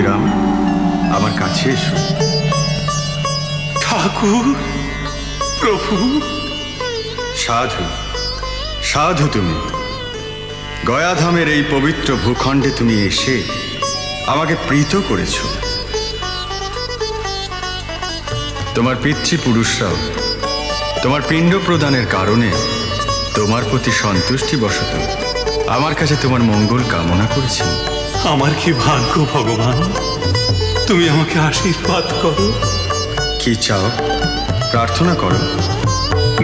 ক্ষুদিরাম, আমার কাছে এসো। ঠাকুর, প্রভু। সাধু, সাধু তুমি। গয়াধামের এই পবিত্র ভূখণ্ডে তুমি এসে আমাকে প্রীত করেছ। তোমার পিতৃপুরুষরাও তোমার পিণ্ড প্রদানের কারণে তোমার প্রতি সন্তুষ্টি বশত আমার কাছে তোমার মঙ্গল কামনা করেছেন। আমার কি ভাগ্য ভগবান, তুমি আমাকে আশীর্বাদ করো। কি চাও, প্রার্থনা করো।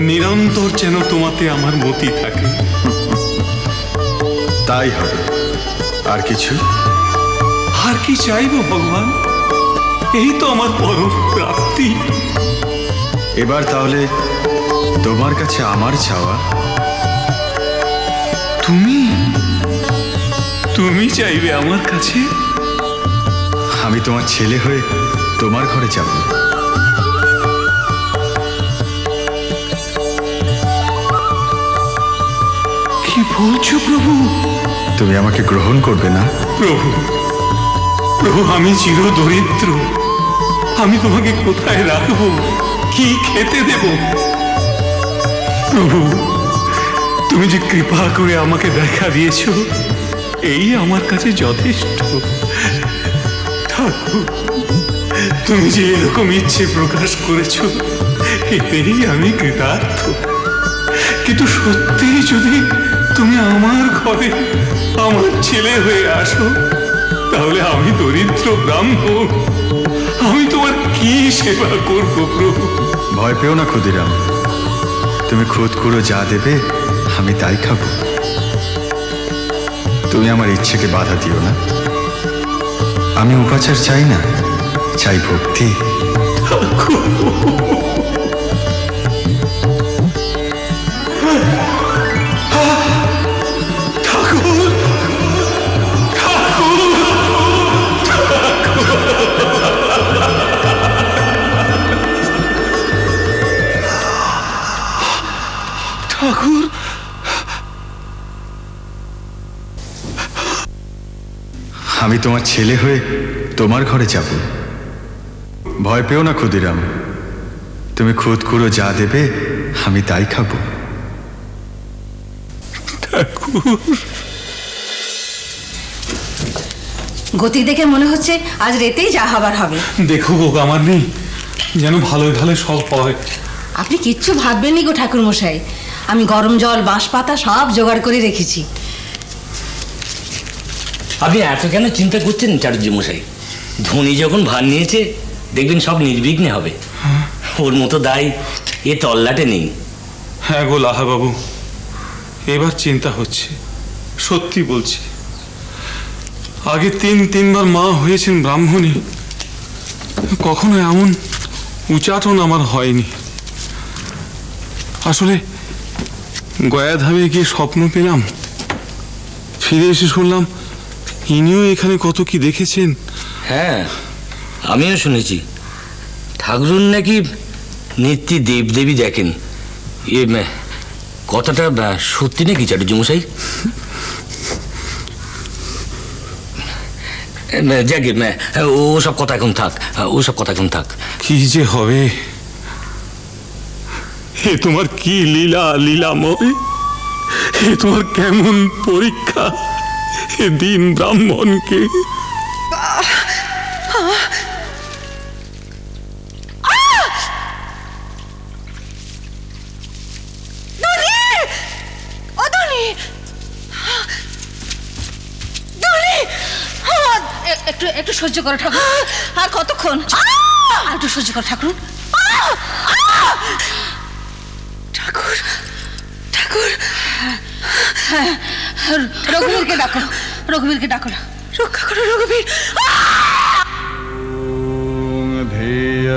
নিরন্তর যেন তোমাতে আমার মতি থাকে। তাই হবে। আর কিছু? আর কি চাইবো ভগবান, এই তো আমার পরম প্রাপ্তি। এবার তাহলে তোমার কাছে আমার চাওয়া। তুমি তুমি চাইবে আমার কাছে? আমি তোমার ছেলে হয়ে তোমার ঘরে যাব। কি বলছো প্রভু? তুমি আমাকে গ্রহণ করবে না? প্রভু, প্রভু, আমি চির দরিদ্র। আমি তোমাকে কোথায় রাখবো, কি খেতে দেব? প্রভু, তুমি যে কৃপা করে আমাকে দেখা দিয়েছ, এই আমার কাছে যথেষ্ট। ঠাকুর, তুমি যে এরকম ইচ্ছে প্রকাশ করেছ, এতেই আমি কৃতার্থ। কিন্তু সত্যিই যদি তুমি আমার ঘরে আমার ছেলে হয়ে আসো, তাহলে আমি দরিদ্র ব্রাহ্মণ, আমি তোমার কি সেবা করব প্রভু? ভয় পেও না ক্ষুদিরাম, তুমি খুদ কুড়ো যা দেবে আমি তাই খাবো। তুমি আমার ইচ্ছেকে বাধা দিও না। আমি উপাচার চাই না, চাই ভক্তি। ঠাকুর, আমি তোমার ছেলে হয়ে তোমার ঘরে যাব। ভয় পেও না ক্ষুদিরাম, তুমি খুদ কুড়ো যা দেবে আমি তাই খাবো। গতি দেখে মনে হচ্ছে আজ রাতেই যা হবার হবে। দেখো গো আমার নেই, যেন ভালোই ভালো সব হয়। আপনি কিচ্ছু ভাববেন নি গো ঠাকুর মশাই, আমি গরম জল, বাঁশ পাতা সব জোগাড় করে রেখেছি। আপনি এত কেন চিন্তা করছেন চাটুর্য মশাই? ধনী যখন ভার নিয়েছে, দেখবেন সব নির্বিঘ্নে হবে। ওর মতো দায় এ তল্লাটে নেই। হ্যাঁ গো লাহা বাবু, এবার চিন্তা হচ্ছে, সত্যি বলছি। আগে তিনবার মা হয়েছেন ব্রাহ্মণী, কখনো এমন উচাটন আমার হয়নি। আসলে গয়াধামে গিয়ে স্বপ্ন পেলাম, ফিরে এসে শুনলাম ইনিও এখানে কত কি দেখেছেন। হ্যাঁ, আমিও শুনেছি ঠাকুরুন নাকি নিত্যি দেবদেবী দেখেন। এ কথাটা সত্যি নাকি চাটুর্য মশাই? যাকে ও সব কথা এখন থাক, ও সব কথা এখন থাক। কি যে হবে, এ তোমার কি লীলা লীলাময়, এ তোমার কেমন পরীক্ষা এ দিন ব্রাহ্মণকে। একটু একটু সহ্য করো ঠাকুর, আর কতক্ষণ? একটু সহ্য করো ঠাকুর। ঠাকুর, ঠাকুর, হ্যাঁ, রঘুবীরকে ডাকো, রঘুবীরকে ডাকো, রক্ষা করো রঘুবীর। ध्येय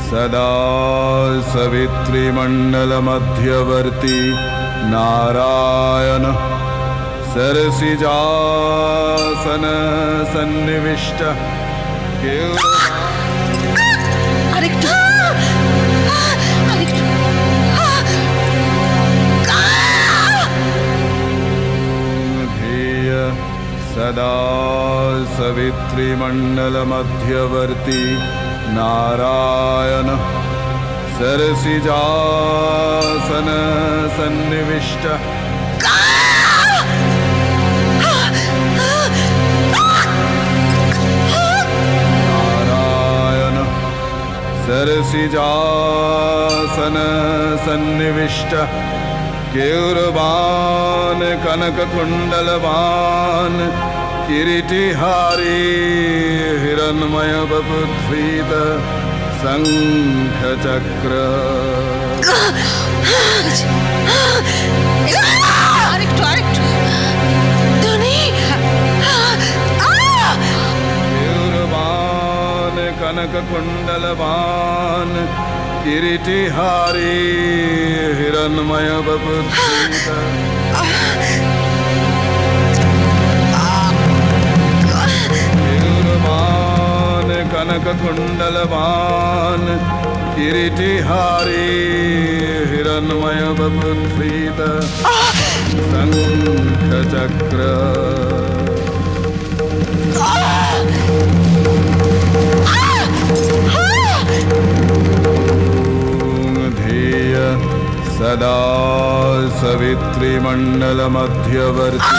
सदा सवितृमण्डल मध्यवर्ती नारायण सरसिजासन सन्निविष्ट। আরেকটু, আরেকটু। ध्येय सदा सवितृमण्डलमध्यवर्ती नारायण सरसिजासन सन्निविष्ट नारायण सरसिजासन सन्निविष्ट केयूरवान कनककुण्डलवान किरीटिहारी हिरण्मय बपुध्वीत शंखचक्र केयूरवान कनककुण्डलवान किरीटिहारी हिरण्मय बपुध्वीत केयूरवान कनककुण्डलवान किरीटिहारी हिरण्मय बपुध्वीत शंखचक्र सदा सवितृमण्डलमध्यवर्ती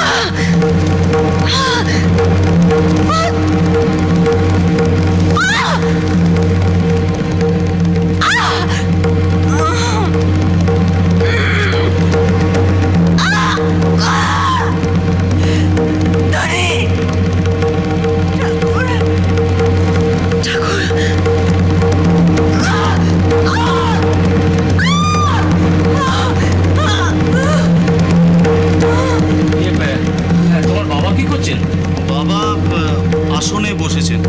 আসনে বসেছেন।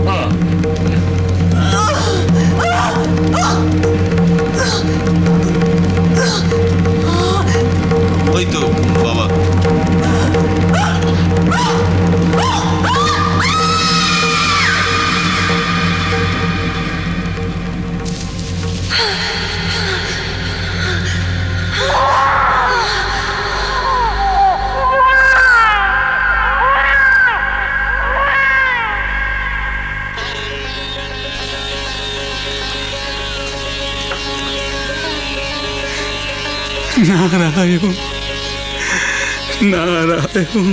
ওই তো বাবা। নারায়ণ নারায়ণ ঠাকুর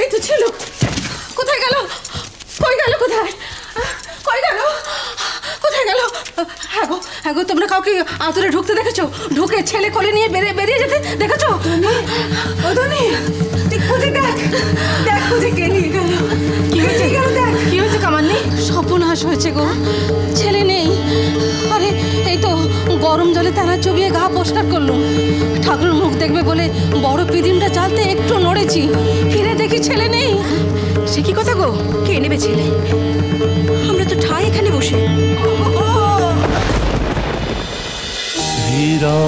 এই তো ছিল, কোথায় গেল? কই গেল? কোথায় কই গেল? কোথায় গেল? হ্যাঁ গো, তোমরা কাউকে আঁতুরে ঢুকতে দেখেছো? ঢুকে ছেলে কোলে নিয়ে বেরিয়ে যেতে দেখেছো? ও ধনী, তুই খুঁজে দেখ, খুঁজে কে নিয়ে গেল? কি হয়েছে? কি হয়েছে কামান্নি? সর্বনাশ হয়েছে গো, ছেলে নেই। আরে এই তো গরম জলে তেনা চুবিয়ে গা পরিষ্কার করলুম, ঠাকুরের মুখ দেখবে বলে বড় পিদিমটা জ্বালতে একটু নড়েছি, ফিরে দেখি ছেলে নেই। সে কি কথা গো? কে নেবে ছেলে? আমরা তো ঠাই এখানে বসে। হীরা